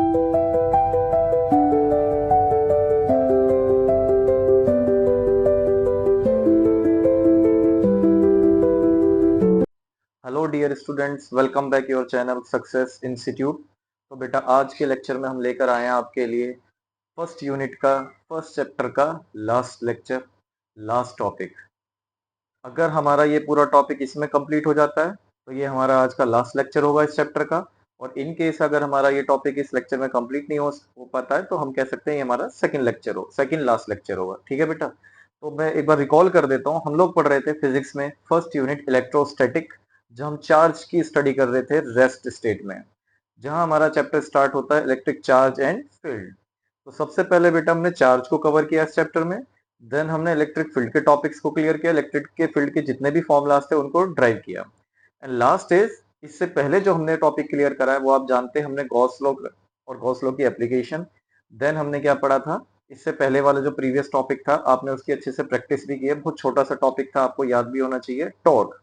Hello dear students, welcome back your channel success institute. तो बेटा आज के लेक्चर में हम लेकर आए हैं आपके लिए फर्स्ट यूनिट का फर्स्ट चैप्टर का लास्ट लेक्चर, लास्ट टॉपिक। अगर हमारा ये पूरा टॉपिक इसमें कंप्लीट हो जाता है तो ये हमारा आज का लास्ट लेक्चर होगा इस चैप्टर का। और इन केस अगर हमारा ये टॉपिक इस लेक्चर में कंप्लीट नहीं हो पाता है तो हम कह सकते हैं ये हमारा सेकंड लेक्चर हो, सेकंड लास्ट लेक्चर होगा। ठीक है बेटा, तो मैं एक बार रिकॉल कर देता हूँ। हम लोग पढ़ रहे थे फिजिक्स में फर्स्ट यूनिट इलेक्ट्रोस्टैटिक, जब हम चार्ज की स्टडी कर रहे थे रेस्ट स्टेट में, जहां हमारा चैप्टर स्टार्ट होता है इलेक्ट्रिक चार्ज एंड फील्ड। तो सबसे पहले बेटा हमने चार्ज को कवर किया इस चैप्टर में, देन हमने इलेक्ट्रिक फील्ड के टॉपिक्स को क्लियर किया, इलेक्ट्रिक के फील्ड के जितने भी फॉर्मुलाज थे उनको ड्राइव किया। एंड लास्ट इज, इससे पहले जो हमने टॉपिक क्लियर करा है वो आप जानते हैं, हमने गॉस लॉ और गॉस लॉ की एप्लीकेशन। देन हमने क्या पढ़ा था, इससे पहले वाला जो प्रीवियस टॉपिक था आपने उसकी अच्छे से प्रैक्टिस भी की है, बहुत छोटा सा टॉपिक था, आपको याद भी होना चाहिए, टॉर्क।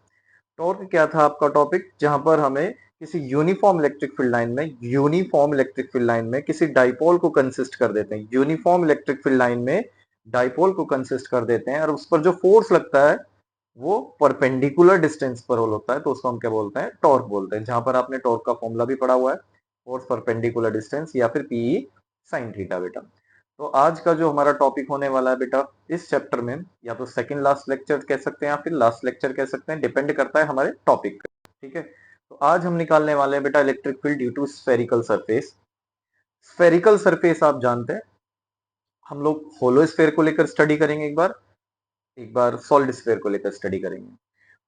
टॉर्क क्या था आपका टॉपिक, जहां पर हमें किसी यूनिफॉर्म इलेक्ट्रिक फील्ड लाइन में, यूनिफॉर्म इलेक्ट्रिक फील्ड लाइन में किसी डाइपोल को कंसिस्ट कर देते हैं, यूनिफॉर्म इलेक्ट्रिक फील्ड लाइन में डाइपोल को कंसिस्ट कर देते हैं और उस पर जो फोर्स लगता है वो परपेंडिकुलर डिस्टेंस पर होता है, तो उसको हम क्या बोलते हैं, टॉर्क बोलते हैं। जहां पर आपने टॉर्क का फॉर्मूला भी पढ़ा हुआ है, फोर्स परपेंडिकुलर डिस्टेंस या फिर पीई साइन थीटा बेटा। तो आज का जो हमारा टॉपिक होने वाला है बेटा इस चैप्टर में, या तो सेकंड लास्ट लेक्चर कह सकते हैं या फिर लास्ट लेक्चर कह सकते हैं, डिपेंड करता है हमारे टॉपिक पे। ठीक है, तो आज हम निकालने वाले हैं बेटा electric field due to spherical surface. Spherical surface आप जानते हैं, हम लोग होलो स्फेयर को लेकर स्टडी करेंगे, एक बार सॉलिड स्फेयर को लेकर स्टडी करेंगे।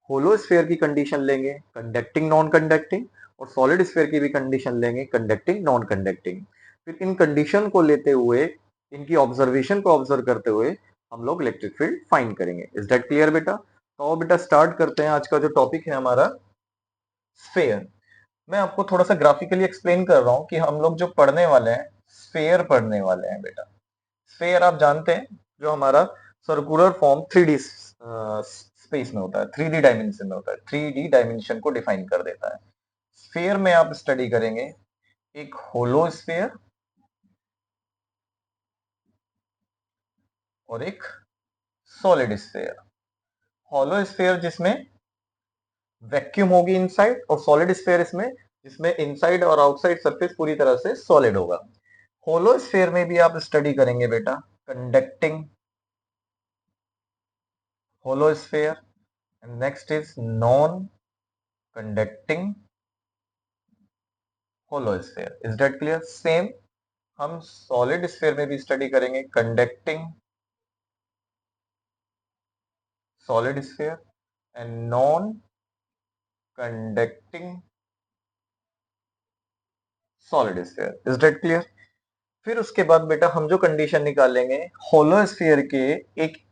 होलो स्फेयर की कंडीशन लेंगे कंडक्टिंग नॉन कंडक्टिंग, और सॉलिड स्फेयर की भी कंडीशन लेंगे कंडक्टिंग नॉन कंडक्टिंग। फिर इन कंडीशन को लेते हुए, इनकी ऑब्जर्वेशन को ऑब्जर्व करते हुए हम लोग इलेक्ट्रिक फील्ड फाइंड करेंगे। इज दैट क्लियर बेटा? तो बेटा स्टार्ट करते हैं। आज का जो टॉपिक है हमारा स्फेयर। मैं आपको थोड़ा सा ग्राफिकली एक्सप्लेन कर रहा हूं कि हम लोग जो पढ़ने वाले हैं स्फेयर पढ़ने वाले हैं बेटा। स्फेयर आप जानते हैं जो हमारा सर्कुलर फॉर्म 3D स्पेस में होता है, 3D डायमेंशन में होता है, 3D डायमेंशन को डिफाइन कर देता है। स्फेयर में आप स्टडी करेंगे एक होलो स्फेयर और एक सॉलिड स्फेयर। होलो स्फेयर जिसमें वैक्यूम होगी इनसाइड, और सॉलिड स्फेयर इसमें जिसमें इनसाइड और आउटसाइड सरफेस पूरी तरह से सॉलिड होगा। होलो स्फेयर में भी आप स्टडी करेंगे बेटा conducting hollow sphere, and next is non conducting hollow sphere. Is that clear? Same हम सॉलिड स्फेयर में भी स्टडी करेंगे conducting solid sphere and non conducting solid sphere. Is that clear? फिर उसके बाद बेटा हम जो कंडीशन निकालेंगे होलो स्फीयर के, एक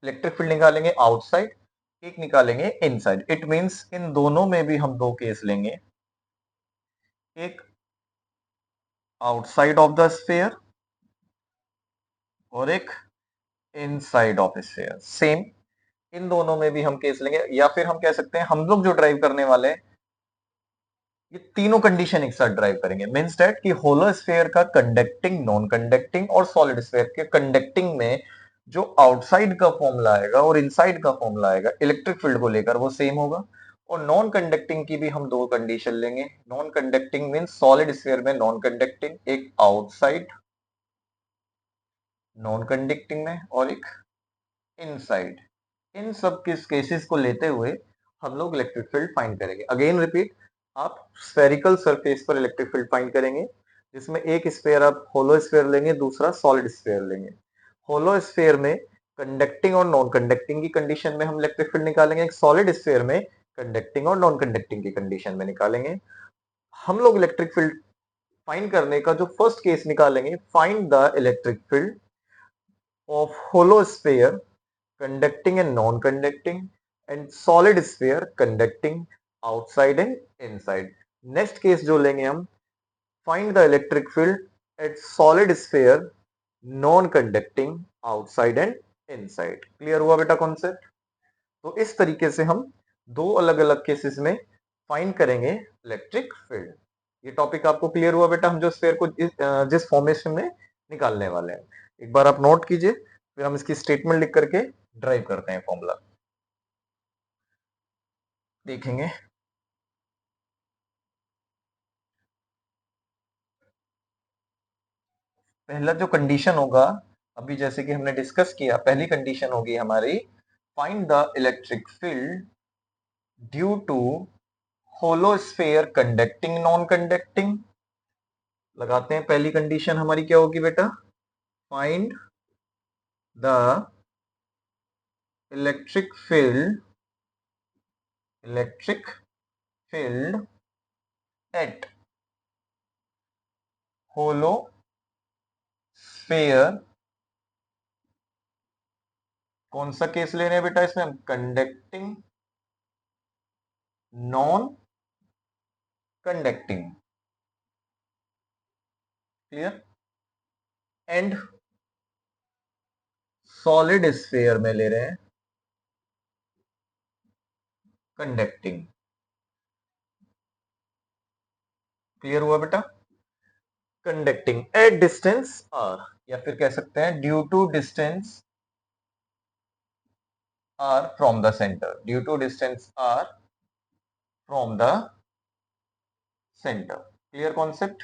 इलेक्ट्रिक फील्ड निकालेंगे आउटसाइड, एक निकालेंगे इनसाइड। इट मींस इन दोनों में भी हम दो केस लेंगे, एक आउटसाइड ऑफ द स्फीयर और एक inside of sphere. Same in दोनों में भी हम केस लेंगे, या फिर हम कह सकते हैं हम लोग जो ड्राइव करने वाले हैं ये तीनों कंडीशन एक साथ ड्राइव करेंगे। मींस दैट कि होलो स्फीयर का कंडक्टिंग नॉन कंडक्टिंग और सॉलिड स्फीयर के कंडक्टिंग में जो आउटसाइड का फॉर्मूला आएगा और इनसाइड का फॉर्मूला आएगा इलेक्ट्रिक फील्ड को लेकर वो सेम होगा। और नॉन कंडक्टिंग की भी हम दो कंडीशन लेंगे। Non conducting means solid sphere में नॉन कंडक्टिंग, एक आउटसाइड नॉन कंडक्टिंग में और एक इनसाइड। इन सब के केसेस को लेते हुए हम लोग इलेक्ट्रिक फील्ड फाइंड करेंगे। अगेन रिपीट, आप स्फेरिकल सरफेस पर इलेक्ट्रिक फील्ड फाइंड करेंगे, जिसमें एक स्फीयर आप होलो स्फीयर लेंगे, दूसरा सॉलिड स्फीयर लेंगे। होलो स्फीयर में कंडक्टिंग और नॉन कंडक्टिंग की कंडीशन में हम इलेक्ट्रिक फील्ड निकालेंगे, एक सॉलिड स्फीयर में कंडक्टिंग और नॉन कंडक्टिंग की कंडीशन में निकालेंगे। हम लोग इलेक्ट्रिक फील्ड फाइंड करने का जो फर्स्ट केस निकालेंगे, find the electric field of hollow sphere conducting and non-conducting, and solid sphere conducting outside and inside. Next case जो लेंगे हम, find the electric field at solid sphere non-conducting outside and inside. Clear हुआ बेटा concept? तो इस तरीके से हम दो अलग अलग केसेस में फाइंड करेंगे इलेक्ट्रिक फील्ड। ये टॉपिक आपको क्लियर हुआ बेटा? हम जो स्फीयर को जिस फॉर्मेशन में निकालने वाले हैं, एक बार आप नोट कीजिए, फिर हम इसकी स्टेटमेंट लिख करके ड्राइव करते हैं फॉर्मूला, देखेंगे। पहला जो कंडीशन होगा, अभी जैसे कि हमने डिस्कस किया, पहली कंडीशन होगी हमारी, find the electric field due to hollow sphere conducting non conducting. लगाते हैं, पहली कंडीशन हमारी क्या होगी बेटा? Find the electric field at hollow sphere. कौन सा केस ले रहे हैं बेटा इसमें हम? Conducting non conducting. Clear? And solid sphere में ले रहे हैं कंडक्टिंग। क्लियर हुआ बेटा? कंडक्टिंग एट डिस्टेंस आर, या फिर कह सकते हैं due to distance r from the centre, due to distance r from the centre. Clear concept?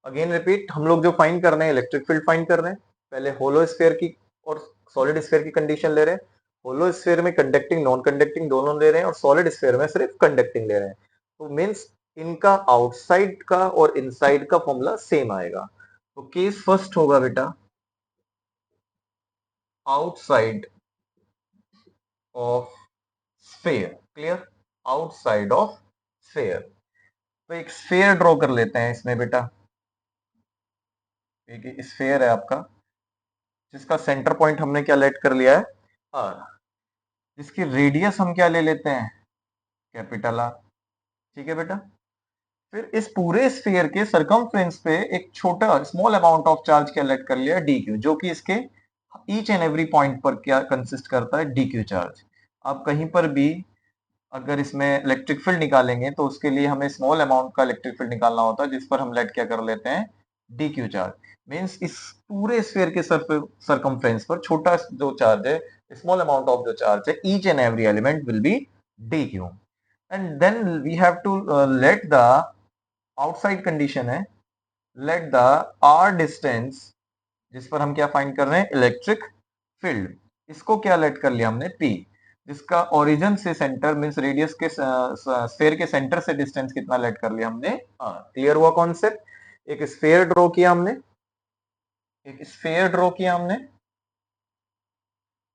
Again repeat, हम लोग जो फाइंड कर रहे हैं, इलेक्ट्रिक फील्ड फाइंड कर रहे हैं, पहले होलो स्फीयर की और सॉलिड स्फीयर की कंडीशन ले रहे हैं। होलो स्फीयर में कंडक्टिंग नॉन कंडक्टिंग दोनों ले रहे हैं, और सॉलिड स्फीयर में सिर्फ कंडक्टिंग ले रहे हैं। तो मीन्स इनका आउटसाइड का और इनसाइड का फॉर्मूला सेम आएगा। तो केस फर्स्ट होगा बेटा, outside of sphere. Clear? Outside of sphere. तो एक स्फीयर ड्रॉ कर लेते हैं इसमें बेटा। एक स्फीयर है आपका, जिसका सेंटर पॉइंट हमने क्या लेट कर लिया है? आर। जिसकी रेडियस हम क्या ले लेते हैं? Capital R. ठीक है बेटा? फिर इस पूरे स्फीयर के सरकमफ्रेंस पे एक छोटा स्मॉल अमाउंट ऑफ चार्ज क्या लेट कर लिया? डी क्यू, जो कि इसके ईच एंड एवरी पॉइंट पर क्या कंसिस्ट करता है? D Q charge. आप कहीं पर भी अगर इसमें इलेक्ट्रिक फील्ड निकालेंगे तो उसके लिए हमें स्मॉल अमाउंट का इलेक्ट्रिक फील्ड निकालना होता है, जिस पर हम लेट क्या कर लेते हैं? D Q charge. मीन्स इस पूरे स्फीयर के सरकमफ्रेंस पर छोटा जो चार्ज है, स्मॉल अमाउंट ऑफ जो चार्ज है, each and every element will be d q. And then we have to let the outside condition है, लेट द आर डिस्टेंस, जिस पर हम क्या फाइंड कर रहे हैं? Electric field. इसको क्या लेट कर लिया हमने? पी, जिसका ओरिजिन से सेंटर मींस रेडियस के स्फीयर के सेंटर से डिस्टेंस कितना लेट कर लिया हमने? आर। क्लियर हुआ कॉन्सेप्ट? एक स्फीयर ड्रॉ किया हमने, एक स्फीयर ड्रॉ किया हमने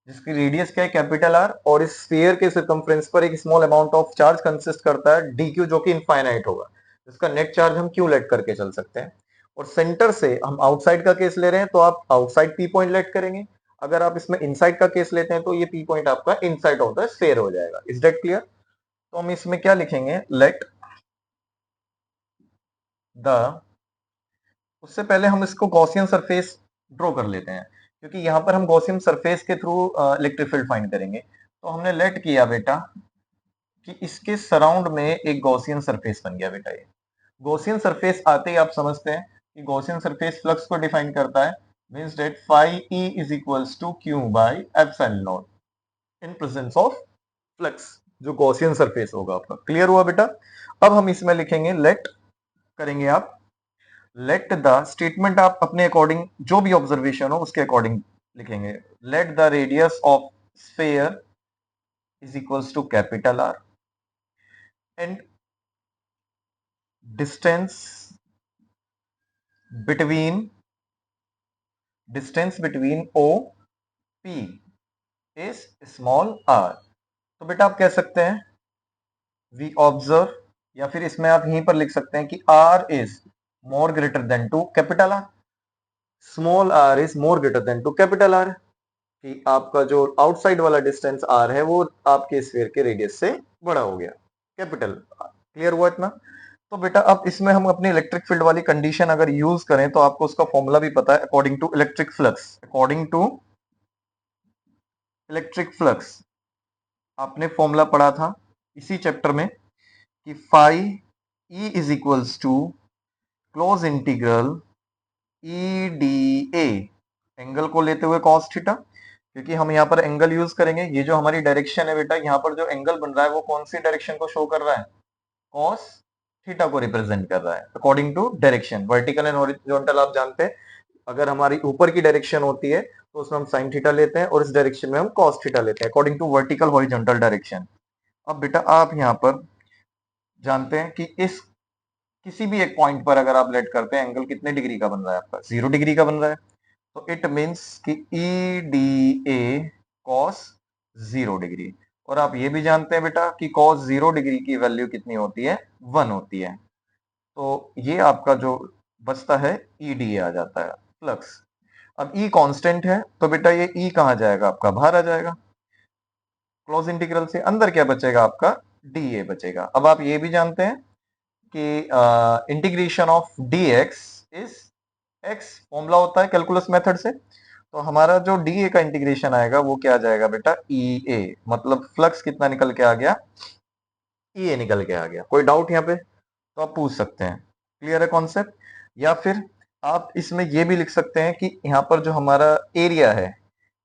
जिसकी रेडियस क्या है? कैपिटल आर, और इस स्फीयर के सर्कमफ्रेंस पर एक small amount of charge consist करता है डी क्यू, जो कि इनफाइनाइट होगा, जिसका नेट चार्ज हम क्यू लेट करके चल सकते हैं। और सेंटर से हम आउटसाइड का केस ले रहे हैं, तो आप आउटसाइड पी पॉइंट लेट करेंगे। अगर आप इसमें इनसाइड का केस लेते हैं तो ये पी पॉइंट आपका इनसाइड ऑफ द स्फीयर हो जाएगा। Is that clear? तो हम इसमें क्या लिखेंगे? लेट द, उससे पहले हम इसको गॉसियन सरफेस ड्रॉ कर लेते हैं, क्योंकि यहां पर हम गॉसियन सरफेस के थ्रू इलेक्ट्रिक फील्ड फाइंड करेंगे। तो हमने लेट किया बेटा कि इसके सराउंड में एक गॉसियन सरफेस बन गया बेटा। ये गॉसियन सरफेस आते ही आप समझते हैं कि गॉसियन सरफेस फ्लक्स को डिफाइन करता है, means that phi E is equals to q by epsilon naught in presence of flux, जो गॉसियन सरफेस होगा आपका। क्लियर हुआ बेटा? अब हम इसमें लिखेंगे, लेट करेंगे आप, लेट द स्टेटमेंट आप अपने अकॉर्डिंग जो भी ऑब्जर्वेशन हो उसके अकॉर्डिंग लिखेंगे। Let the radius of sphere is equals to capital R, and distance between O P is small r. तो बेटा आप कह सकते हैं वी ऑब्जर्व, या फिर इसमें आप यहीं पर लिख सकते हैं कि r is more greater than to capital R, small r is more greater than to capital R, कि आपका जो आउटसाइड वाला डिस्टेंस आर है वो आपके स्फीयर के रेडियस से बड़ा हो गया, कैपिटल। क्लियर हुआ इतना? तो बेटा अब इसमें हम अपनी इलेक्ट्रिक फील्ड वाली कंडीशन अगर यूज करें तो आपको उसका फॉर्मूला भी पता है, according to electric flux. According to electric flux आपने फॉर्मूला पढ़ा था इसी चैप्टर में कि phi E is equals to close integral E d A, angle को लेते हुए कॉस थीटा, क्योंकि हम यहाँ पर एंगल यूज करेंगे। ये जो हमारी डायरेक्शन है बेटा, यहाँ पर जो एंगल बन रहा है वो कौन सी डायरेक्शन को शो कर रहा है? कॉस थीटा को रिप्रेजेंट कर रहा है according to direction. Vertical and horizontal आप जानते हैं, अगर हमारी ऊपर की डायरेक्शन होती है तो उसमें हम साइन थीटा लेते हैं और इस डायरेक्शन में हम कॉस थीटा लेते हैं according to vertical horizontal direction. अब बेटा आप यहाँ पर जानते हैं कि इस किसी भी एक पॉइंट पर अगर आप लेट करते हैं, एंगल कितने डिग्री का बन रहा है आपका? 0 डिग्री का बन रहा है। तो इट मीन्स कि ई डी ए कॉस 0 डिग्री। और आप ये भी जानते हैं बेटा कि कॉस 0 डिग्री की वैल्यू कितनी होती है? 1 होती है। तो ये आपका जो बचता है ई डी ए आ जाता है फ्लक्स। अब ई कांस्टेंट है तो बेटा ये ई कहाँ जाएगा? आपका बाहर आ जाएगा। क्लोज इंटीग्रल से अंदर क्या बचेगा? आपका डी ए बचेगा। अब आप ये भी जानते हैं कि integration of D x is x, formula होता है कैलकुलस मेथड से। तो हमारा जो डी ए का इंटीग्रेशन आएगा वो क्या जाएगा बेटा? ई ए, मतलब फ्लक्स कितना निकल के आ गया? ई ए निकल के आ गया। कोई डाउट यहाँ पे? तो आप पूछ सकते हैं। क्लियर है कॉन्सेप्ट? या फिर आप इसमें ये भी लिख सकते हैं कि यहाँ पर जो हमारा एरिया है,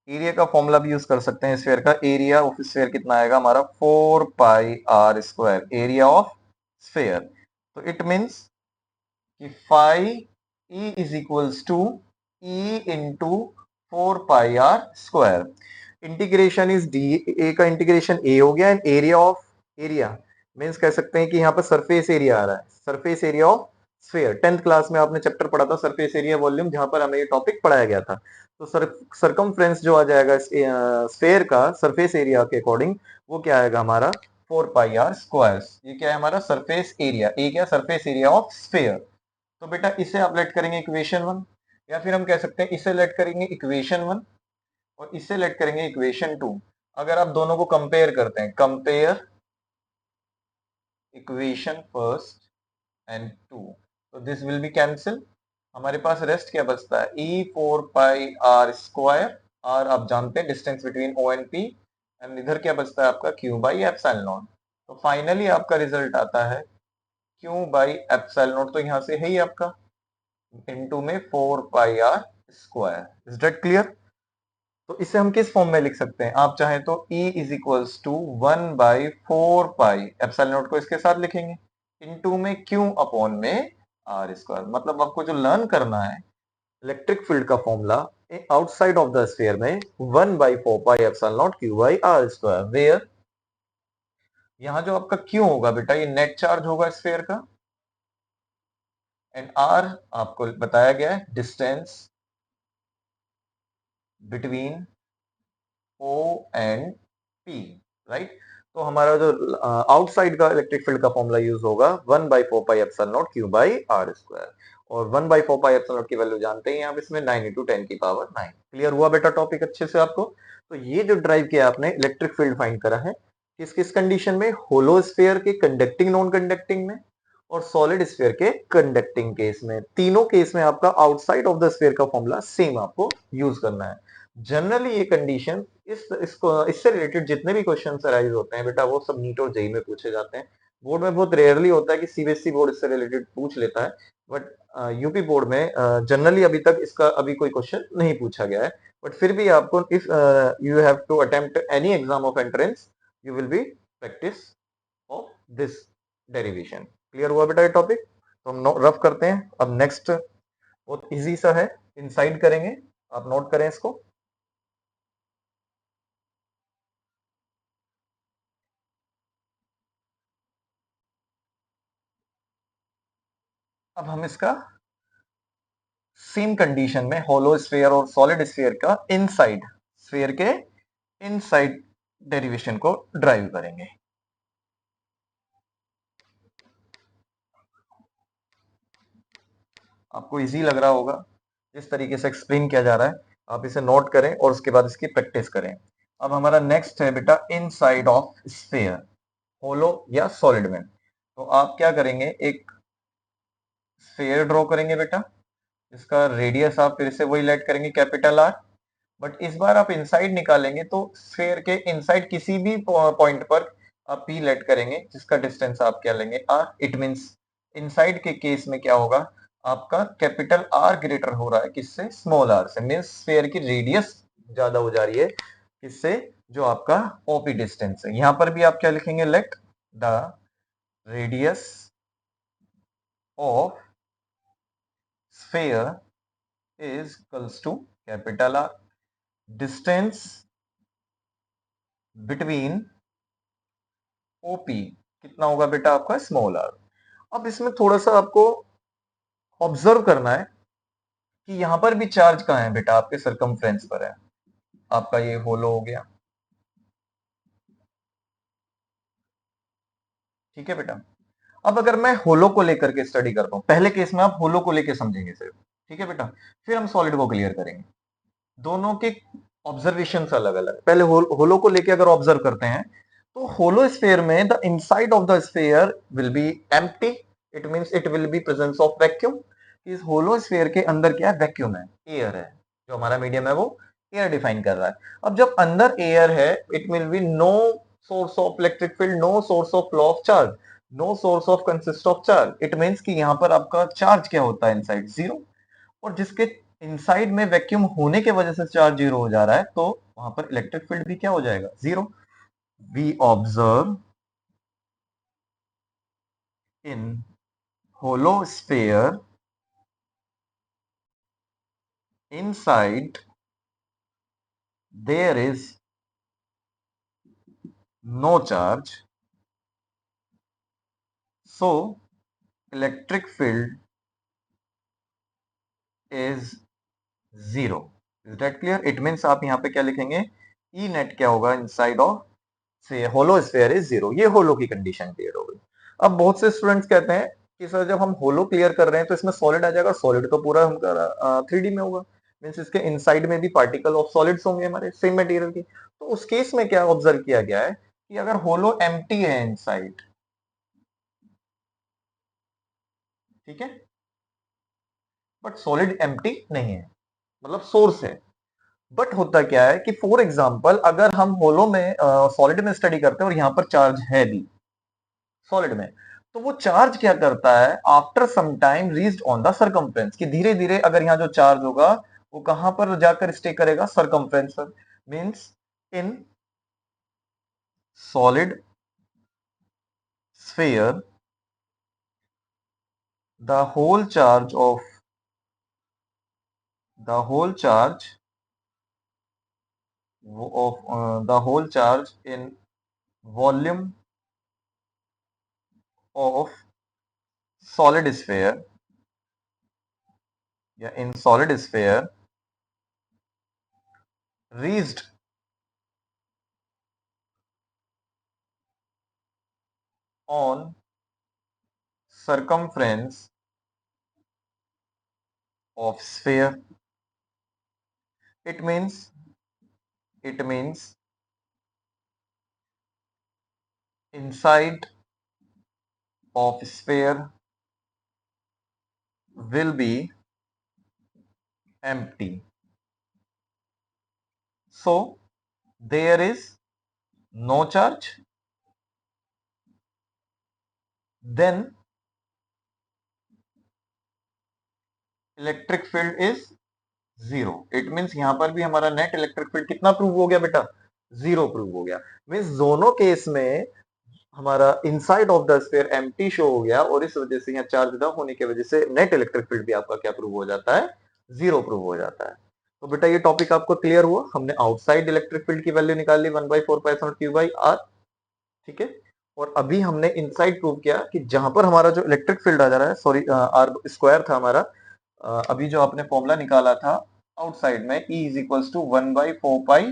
एरिया का फॉर्मूला भी यूज कर सकते हैं। स्फीयर का एरिया ऑफ स्फीयर कितना आएगा हमारा? 4 pi r square, area of sphere. तो इट मीन्स कि phi E is equals to E into 4 pi r square. Integration is d A का इंटीग्रेशन ए हो गया, and area of area means कह सकते हैं कि यहाँ पर सरफेस एरिया आ रहा है, surface area of sphere. 10th class में आपने चैप्टर पढ़ा था सरफेस एरिया वॉल्यूम, जहां पर हमें ये टॉपिक पढ़ाया गया था। तो सरकमफ्रेंस जो आ जाएगा स्फीयर का सरफेस एरिया के अकॉर्डिंग, वो क्या आएगा हमारा? 4 पाई r स्क्वायर। ये क्या है हमारा? Surface area. ए क्या? Surface area of sphere. तो बेटा इसे आप लेट करेंगे इक्वेशन 1, या फिर हम कह सकते हैं इसे लेट करेंगे इक्वेशन 1 और इसे लेट करेंगे इक्वेशन 2। अगर आप दोनों को कंपेयर करते हैं, कंपेयर इक्वेशन फर्स्ट एंड 2, तो दिस विल बी कैंसिल। हमारे पास रेस्ट क्या बचता है? E 4 pi r square. R आप जानते हैं distance between O and P, and इधर क्या बचता है आपका? Q by epsilon naught. तो फाइनली आपका रिजल्ट आता है क्यू बाई एप्सिलॉन नॉट, तो यहाँ से है ही आपका इनटू में 4 pi r square. Is that clear? तो इसे हम किस फॉर्म में लिख सकते हैं? आप चाहें तो E is equals to 1/4 pi epsilon naught को इसके साथ लिखेंगे, इनटू में Q अपॉन में r स्क्वायर। मतलब आपको जो लर्न करना है इलेक्ट्रिक फील्ड का formula outside of the sphere में 1/4 pi epsilon naught Q by r square, where यहाँ जो आपका Q होगा बेटा ये नेट चार्ज होगा स्फीयर का, एंड R आपको बताया गया है distance between O and P, right. तो हमारा जो आउटसाइड का इलेक्ट्रिक फील्ड का फॉर्मूला यूज होगा 1/4 pi epsilon naught Q by r square. और 1/4 पाई एप्सिलॉन नॉट की वैल्यू जानते हैं आप इसमें 9 × 10⁹ क्लियर हुआ बेटा टॉपिक अच्छे से आपको? तो ये जो ड्राइव किया आपने इलेक्ट्रिक फील्ड फाइंड करा है किस किस कंडीशन में? होलो स्फीयर के कंडक्टिंग नॉन कंडक्टिंग में, और सॉलिड स्फीयर के कंडक्टिंग केस में। तीनों केस में आपका आउटसाइड ऑफ द स्फीयर का फॉर्मूला सेम आपको यूज करना है। जनरली ये कंडीशन इससे रिलेटेड जितने भी क्वेश्चन अराइज होते हैं बेटा वो सब नीट और जेई में पूछे जाते हैं। बोर्ड में बहुत रेयरली होता है कि सीबीएसई बोर्ड इससे रिलेटेड पूछ लेता है, बट यूपी बोर्ड में जनरली अभी तक इसका अभी कोई क्वेश्चन नहीं पूछा गया है। बट फिर भी आपको if you have to attempt any exam of entrance, you will be practice of this derivation. Clear हुआ बेटा ये टॉपिक? तो हम रफ करते हैं। अब नेक्स्ट बहुत इजी सा है, इनसाइड करेंगे, आप नोट करें इसको। अब हम इसका सेम कंडीशन में होलो स्फीयर और सॉलिड स्फीयर का इनसाइड स्फीयर के इनसाइड डेरिवेशन को ड्राइव करेंगे। आपको इजी लग रहा होगा जिस तरीके से एक्सप्लेन किया जा रहा है, आप इसे नोट करें और उसके बाद इसकी प्रैक्टिस करें। अब हमारा नेक्स्ट है बेटा इनसाइड ऑफ स्फीयर, होलो या सॉलिड में। तो आप क्या करेंगे? एक स्फीयर ड्रॉ करेंगे बेटा, इसका रेडियस आप फिर से वही लेट करेंगे कैपिटल आर, बट इस बार आप इनसाइड निकालेंगे तो स्फीयर के इनसाइड किसी भी पॉइंट पर आप पी लेट करेंगे जिसका डिस्टेंस आप क्या लेंगे? आर। इट मींस इनसाइड के केस में क्या होगा? आपका कैपिटल आर ग्रेटर हो रहा है किससे, स्मॉल आर से, मीन्स स्फीयर की रेडियस ज्यादा हो जा रही है किससे, जो आपका ओपी डिस्टेंस है। यहां पर भी आप क्या लिखेंगे, let the radius of sphere is equals to capital R, distance between OP कितना होगा बेटा आपका, स्मॉल आर। अब इसमें थोड़ा सा आपको ऑब्जर्व करना है कि यहां पर भी चार्ज कहां है बेटा, आपके सरकमफ्रेंस पर है। आपका ये होलो हो गया, ठीक है बेटा। अब अगर मैं होलो को लेकर के स्टडी करता हूं, पहले केस में आप होलो को लेकर समझेंगे सिर्फ, ठीक है बेटा, फिर हम सॉलिड को क्लियर करेंगे। दोनों के ऑब्जर्वेशन अलग अलग। पहले होलो को लेके अगर ऑब्जर्व करते हैं तो होलो स्फीयर में the inside of the sphere will be empty, it means it will B presence of vacuum. इस होलो स्फीयर के अंदर क्या है, वैक्यूम है, एयर है, जो हमारा मीडियम है वो एयर डिफाइन कर रहा है। अब जब अंदर एयर है, it will be no source of electric field, no source of law of charge, no source of consist of charge. It means कि यहां पर आपका चार्ज क्या होता है इनसाइड, जीरो। और जिसके इनसाइड में वैक्यूम होने के वजह से चार्ज जीरो हो जा रहा है, तो वहां पर इलेक्ट्रिक फील्ड भी क्या हो जाएगा, zero. We observe in hollow sphere inside there is no charge, so electric field is zero. Is that clear? It means आप यहां पे क्या लिखेंगे, ई नेट क्या होगा इनसाइड ऑफ से होलो स्फीयर इज जीरो। ये होलो की कंडीशन क्लियर हो गई। अब बहुत से स्टूडेंट्स कहते हैं कि सर जब हम होलो क्लियर कर रहे हैं तो इसमें सॉलिड आ जाएगा, सॉलिड तो पूरा हम 3D में होगा, मींस इसके इनसाइड में भी पार्टिकल ऑफ सॉलिड्स होंगे हमारे सेम मटेरियल की। तो उस केस में क्या ऑब्जर्व किया गया है कि अगर होलो एम्प्टी है इनसाइड, ठीक है, बट सॉलिड एम्प्टी नहीं है, मतलब सोर्स है। बट होता क्या है कि फॉर एग्जाम्पल अगर हम होलो में सॉलिड में स्टडी करते हैं और यहां पर चार्ज है भी सॉलिड में, तो वो चार्ज क्या करता है, after some time reached on the circumference, कि धीरे धीरे अगर यहाँ जो चार्ज होगा वो कहां पर जाकर स्टे करेगा, सरकमफ्रेंस पर। Means in solid sphere the whole charge of the whole charge of the whole charge in volume of solid sphere या in solid sphere reached on circumference of sphere. It means inside of sphere will be empty. So there is no charge. Then electric field is zero. It means यहां पर भी हमारा net electric field कितना prove हो गया बेटा, zero prove हो गया। मींस दोनों केस में हमारा inside of the sphere empty show हो गया, और इस वजह से यहाँ चार्ज न होने की वजह से नेट इलेक्ट्रिक फील्ड भी आपका क्या प्रूव हो जाता है, जीरो प्रूव हो जाता है। तो बेटा ये टॉपिक आपको क्लियर हुआ, हमने आउटसाइड इलेक्ट्रिक फील्ड की वैल्यू निकाल ली 1/4 पाइथन क्यू बाई आर, ठीक है। और अभी हमने इनसाइड प्रूव किया कि जहां पर हमारा जो इलेक्ट्रिक फील्ड आ जा रहा है, सॉरी आर स्क्वायर था हमारा, अभी जो आपने फॉर्मूला निकाला था आउटसाइड में, E is equals to 1/4 pi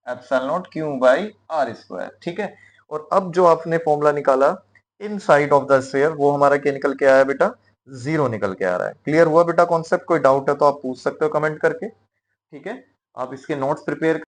epsilon naught Q by R square, ठीक है। और अब जो आपने फॉर्मूला निकाला इनसाइड ऑफ द स्फीयर, वो हमारा क्या निकल के आया बेटा, जीरो निकल के आ रहा है। क्लियर हुआ बेटा कॉन्सेप्ट? कोई डाउट है तो आप पूछ सकते हो कमेंट करके, ठीक है। आप इसके नोट्स प्रिपेयर